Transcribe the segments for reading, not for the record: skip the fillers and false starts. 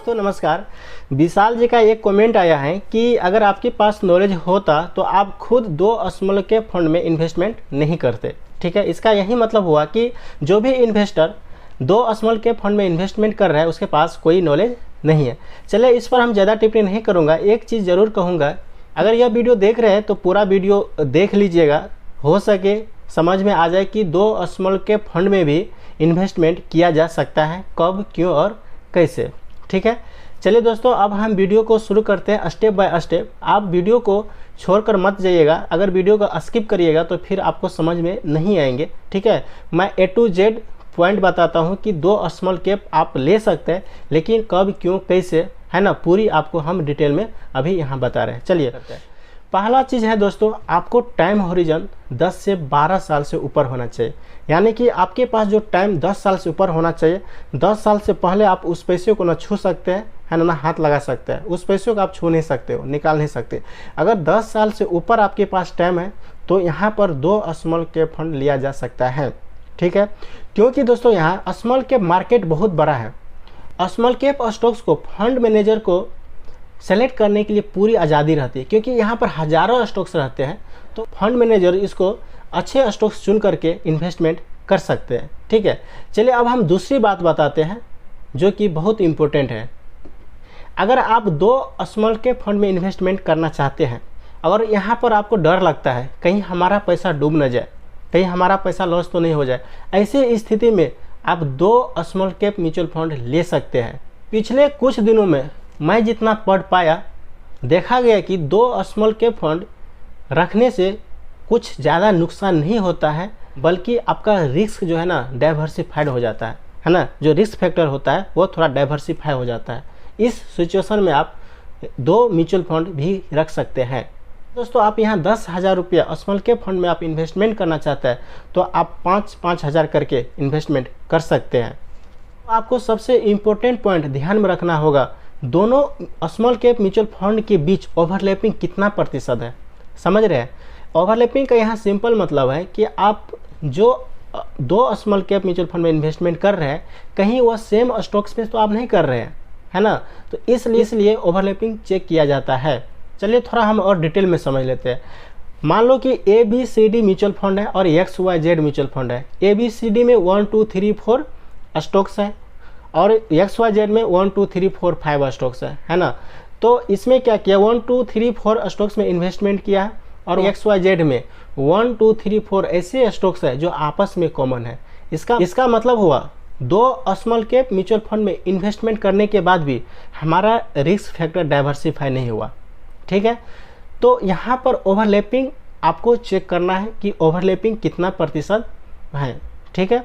दोस्तों नमस्कार। विशाल जी का एक कमेंट आया है कि अगर आपके पास नॉलेज होता तो आप खुद 2 स्मॉल कैप फंड में इन्वेस्टमेंट नहीं करते। ठीक है, इसका यही मतलब हुआ कि जो भी इन्वेस्टर 2 स्मॉल कैप फंड में इन्वेस्टमेंट कर रहा है उसके पास कोई नॉलेज नहीं है। चलिए, इस पर हम ज़्यादा टिप्पणी नहीं करूँगा। एक चीज़ ज़रूर कहूँगा, अगर यह वीडियो देख रहे हैं तो पूरा वीडियो देख लीजिएगा, हो सके समझ में आ जाए कि 2 स्मॉल कैप फंड में भी इन्वेस्टमेंट किया जा सकता है, कब, क्यों और कैसे। ठीक है, चलिए दोस्तों, अब हम वीडियो को शुरू करते हैं स्टेप बाय स्टेप। आप वीडियो को छोड़कर मत जाइएगा, अगर वीडियो को स्किप करिएगा तो फिर आपको समझ में नहीं आएंगे। ठीक है, मैं A to Z पॉइंट बताता हूँ कि 2 स्मॉल कैप आप ले सकते हैं, लेकिन कब, क्यों, कैसे, है ना, पूरी आपको हम डिटेल में अभी यहाँ बता रहे हैं। चलिए करते हैं। पहला चीज़ है दोस्तों, आपको टाइम होरिजन 10 से 12 साल से ऊपर होना चाहिए। यानी कि आपके पास जो टाइम 10 साल से ऊपर होना चाहिए। 10 साल से पहले आप उस पैसे को ना छू सकते हैं, है ना हाथ लगा सकते हैं। उस पैसे को आप छू नहीं सकते हो, निकाल नहीं सकते। अगर 10 साल से ऊपर आपके पास टाइम है तो यहाँ पर 2 स्मॉल कैप फंड लिया जा सकता है। ठीक है, क्योंकि दोस्तों यहाँ स्मॉल कैप मार्केट बहुत बड़ा है। स्मॉल कैप स्टॉक्स को फंड मैनेजर को सेलेक्ट करने के लिए पूरी आज़ादी रहती है, क्योंकि यहाँ पर हज़ारों स्टॉक्स रहते हैं। तो फंड मैनेजर इसको अच्छे स्टॉक्स चुन करके इन्वेस्टमेंट कर सकते हैं। ठीक है, चलिए अब हम दूसरी बात बताते हैं जो कि बहुत इम्पोर्टेंट है। अगर आप 2 स्मॉल कैप फंड में इन्वेस्टमेंट करना चाहते हैं, अगर यहाँ पर आपको डर लगता है कहीं हमारा पैसा डूब न जाए, कहीं हमारा पैसा लॉस तो नहीं हो जाए, ऐसी स्थिति में आप 2 स्मॉल कैप म्यूचुअल फंड ले सकते हैं। पिछले कुछ दिनों में मैं जितना पढ़ पाया, देखा गया कि 2 स्मॉल कैप फंड रखने से कुछ ज़्यादा नुकसान नहीं होता है, बल्कि आपका रिस्क जो है ना डाइवर्सिफाइड हो जाता है ना। जो रिस्क फैक्टर होता है वो थोड़ा डाइवर्सिफाई हो जाता है। इस सिचुएशन में आप 2 म्यूचुअल फंड भी रख सकते हैं। दोस्तों, आप यहाँ 10,000 रुपया स्मॉल कैप फंड में आप इन्वेस्टमेंट करना चाहते हैं तो आप 5-5 हज़ार करके इन्वेस्टमेंट कर सकते हैं। आपको सबसे इम्पोर्टेंट पॉइंट ध्यान में रखना होगा, दोनों स्मॉल कैप म्यूचुअल फंड के बीच ओवरलैपिंग कितना प्रतिशत है। समझ रहे हैं, ओवरलैपिंग का यहाँ सिंपल मतलब है कि आप जो 2 स्मॉल कैप म्यूचुअल फंड में इन्वेस्टमेंट कर रहे हैं, कहीं वो सेम स्टॉक्स में तो आप नहीं कर रहे हैं, है ना। तो इसलिए ओवरलैपिंग चेक किया जाता है। चलिए थोड़ा हम और डिटेल में समझ लेते हैं। मान लो कि ABCD म्यूचुअल फंड है और XYZ म्यूचुअल फंड है। ABCD में 1 2 3 4 स्टॉक्स हैं और XYZ में 1 2 3 4 5 स्टॉक्स है ना। तो इसमें क्या किया, 1 2 3 4 स्टॉक्स में इन्वेस्टमेंट किया है और XYZ में 1 2 3 4 ऐसे स्टॉक्स है जो आपस में कॉमन है। इसका मतलब हुआ 2 स्मॉल कैप म्यूचुअल फंड में इन्वेस्टमेंट करने के बाद भी हमारा रिस्क फैक्टर डाइवर्सिफाई नहीं हुआ। ठीक है, तो यहाँ पर ओवरलैपिंग आपको चेक करना है कि ओवरलैपिंग कितना प्रतिशत है। ठीक है,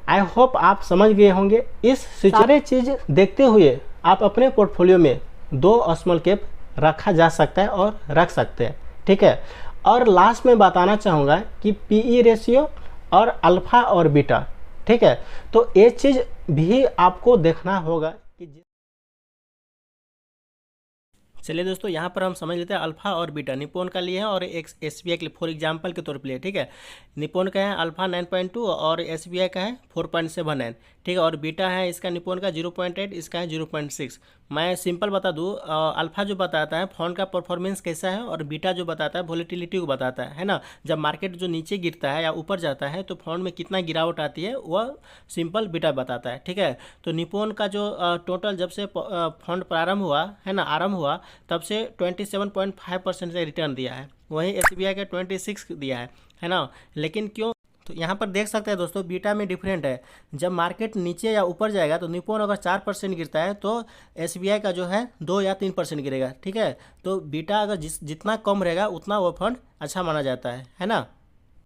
आई होप आप समझ गए होंगे। इस सारे चीज़ देखते हुए आप अपने पोर्टफोलियो में 2 स्मॉल कैप रखा जा सकता है और रख सकते हैं। ठीक है, और लास्ट में बताना चाहूँगा कि PE रेशियो और अल्फ़ा और बीटा। ठीक है, तो ये चीज़ भी आपको देखना होगा कि चलिए दोस्तों, यहाँ पर हम समझ लेते हैं अल्फा और बीटा। निप्पॉन का लिए है और एक SBI के लिए फॉर एग्जांपल के तौर पर लिए। ठीक है, निप्पॉन का है अल्फा 9.2 और SBI का है 4.79। ठीक है, और बीटा है इसका निप्पॉन का 0.8, इसका है 0.6। मैं सिंपल बता दूँ, अल्फा जो बताता है फंड का परफॉर्मेंस कैसा है और बीटा जो बताता है वोलेटिलिटी को बताता है ना। जब मार्केट जो नीचे गिरता है या ऊपर जाता है तो फंड में कितना गिरावट आती है वह सिंपल बीटा बताता है। ठीक है, तो निप्पॉन का जो टोटल जब से फंड प्रारंभ हुआ है ना, आरंभ हुआ, तब से 27.5% से रिटर्न दिया है। वहीं SBI का 26 दिया है ना। लेकिन क्यों, तो यहाँ पर देख सकते हैं दोस्तों, बीटा में डिफरेंट है। जब मार्केट नीचे या ऊपर जाएगा तो निप्पॉन अगर 4% गिरता है तो SBI का जो है 2 या 3% गिरेगा। ठीक है, तो बीटा अगर जितना कम रहेगा उतना वो फंड अच्छा माना जाता है ना।